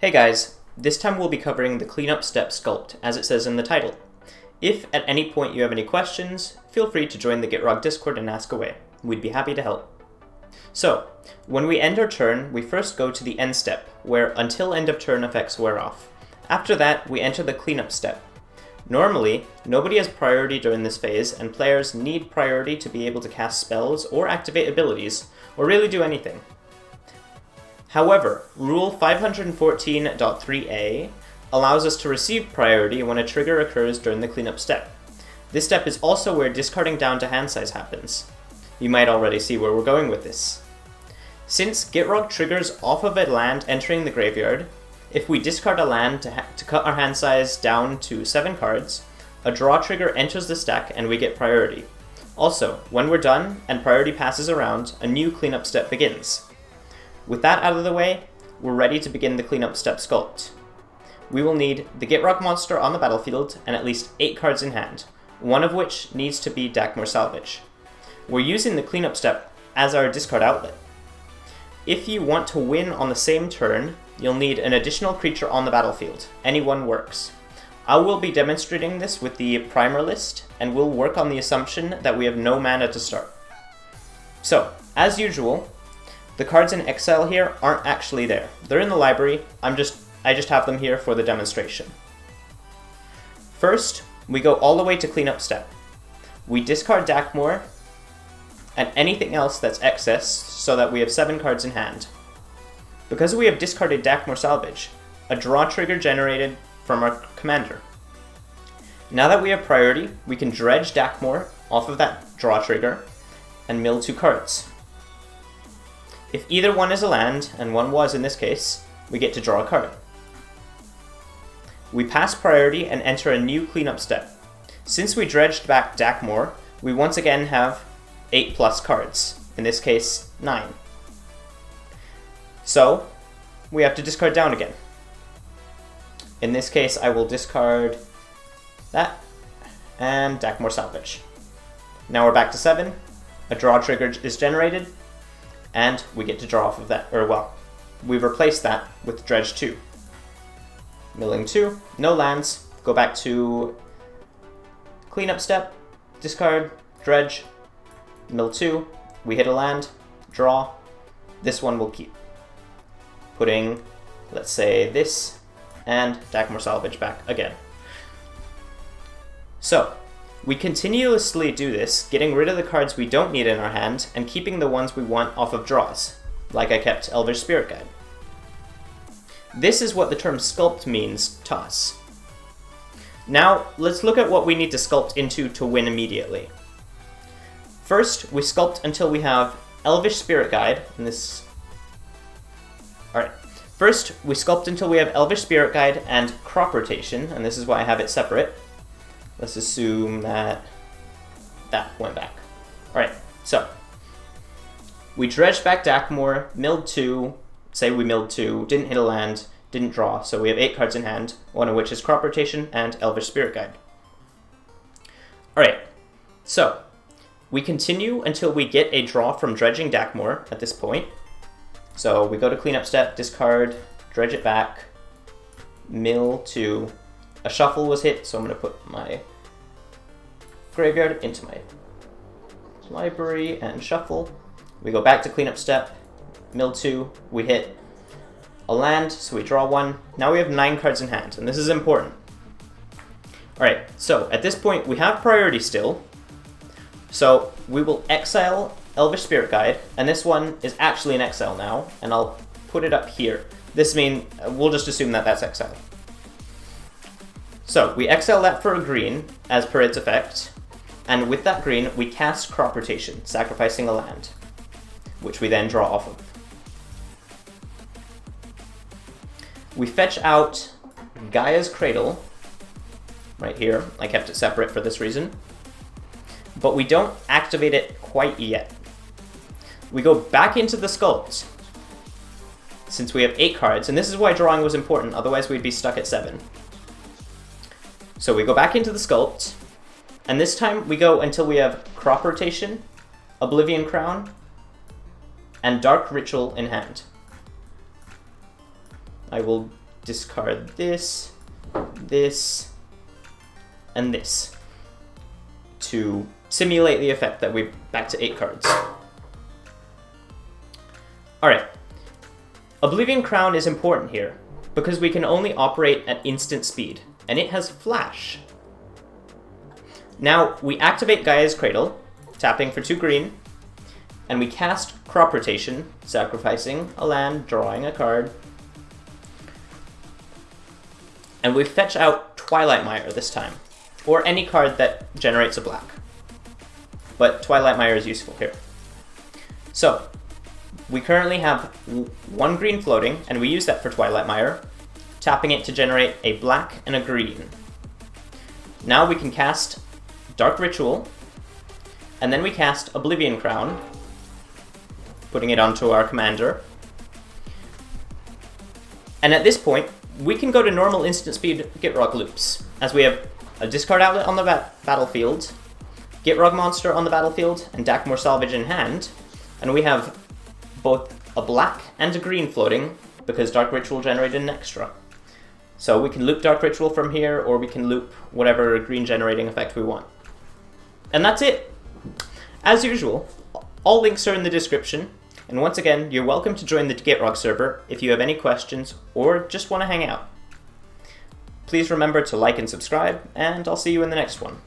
Hey guys, this time we'll be covering the Cleanup Step Sculpt, as it says in the title. If at any point you have any questions, feel free to join the Gitrog Discord and ask away. We'd be happy to help. So, when we end our turn, we first go to the end step, where until end of turn effects wear off. After that, we enter the cleanup step. Normally, nobody has priority during this phase, and players need priority to be able to cast spells or activate abilities, or really do anything. However, Rule 514.3a allows us to receive priority when a trigger occurs during the cleanup step. This step is also where discarding down to hand size happens. You might already see where we're going with this. Since Gitrog triggers off of a land entering the graveyard, if we discard a land to cut our hand size down to 7 cards, a draw trigger enters the stack and we get priority. Also, when we're done and priority passes around, a new cleanup step begins. With that out of the way, we're ready to begin the Cleanup Step Sculpt. We will need the Gitrog monster on the battlefield and at least 8 cards in hand, one of which needs to be Dakmor Salvage. We're using the Cleanup Step as our discard outlet. If you want to win on the same turn, you'll need an additional creature on the battlefield. Any one works. I will be demonstrating this with the primer list, and we'll work on the assumption that we have no mana to start. So, as usual, the cards in exile here aren't actually there. They're in the library, I just have them here for the demonstration. First, we go all the way to cleanup step. We discard Dakmor and anything else that's excess so that we have 7 cards in hand. Because we have discarded Dakmor Salvage, a draw trigger generated from our commander. Now that we have priority, we can dredge Dakmor off of that draw trigger and mill 2 cards. If either one is a land, and one was in this case, we get to draw a card. We pass priority and enter a new cleanup step. Since we dredged back Dakmor, we once again have 8+ cards, in this case 9. So, we have to discard down again. In this case, I will discard that, and Dakmor Salvage. Now we're back to 7, a draw trigger is generated, and we get to draw off of that, we've replaced that with Dredge 2. Milling 2, no lands, go back to cleanup step, discard, dredge, mill 2, we hit a land, draw, this one will keep. Putting, let's say, this, and Dakmor Salvage back again. So, we continuously do this, getting rid of the cards we don't need in our hand, and keeping the ones we want off of draws, like I kept Elvish Spirit Guide. This is what the term sculpt means to us. Now, let's look at what we need to sculpt into to win immediately. First, we sculpt until we have Elvish Spirit Guide, and this... Alright. First, we sculpt until we have Elvish Spirit Guide and Crop Rotation, and this is why I have it separate. Let's assume that that went back. Alright, so we dredged back Dakmor, milled 2, say we milled 2, didn't hit a land, didn't draw, so we have 8 cards in hand, one of which is Crop Rotation and Elvish Spirit Guide. Alright, so we continue until we get a draw from dredging Dakmor at this point. So we go to cleanup step, discard, dredge it back, mill 2. A shuffle was hit, so I'm going to put my graveyard into my library and shuffle. We go back to cleanup step, mill 2, we hit a land, so we draw 1. Now we have 9 cards in hand, and this is important. Alright, so at this point we have priority still, so we will exile Elvish Spirit Guide, and this one is actually in exile now, and I'll put it up here. This means, we'll just assume that that's exile. So, we exile that for a green, as per its effect, and with that green, we cast Crop Rotation, sacrificing a land, which we then draw off of. We fetch out Gaia's Cradle, right here. I kept it separate for this reason. But we don't activate it quite yet. We go back into the sculpt, since we have 8 cards, and this is why drawing was important, otherwise we'd be stuck at 7. So we go back into the sculpt, and this time we go until we have Crop Rotation, Oblivion Crown, and Dark Ritual in hand. I will discard this, this, and this to simulate the effect that we're back to 8 cards. Alright, Oblivion Crown is important here because we can only operate at instant speed, and it has Flash. Now, we activate Gaia's Cradle, tapping for 2 green, and we cast Crop Rotation, sacrificing a land, drawing a card, and we fetch out Twilight Mire this time, or any card that generates a black. But Twilight Mire is useful here. So, we currently have 1 green floating, and we use that for Twilight Mire, tapping it to generate a black and a green. Now we can cast Dark Ritual, and then we cast Oblivion Crown, putting it onto our commander. And at this point, we can go to normal instant speed Gitrog loops, as we have a discard outlet on the battlefield, Gitrog monster on the battlefield, and Dakmor Salvage in hand, and we have both a black and a green floating, because Dark Ritual generated an extra. So we can loop Dark Ritual from here, or we can loop whatever green generating effect we want. And that's it! As usual, all links are in the description, and once again, you're welcome to join the Gitrog server if you have any questions or just want to hang out. Please remember to like and subscribe, and I'll see you in the next one.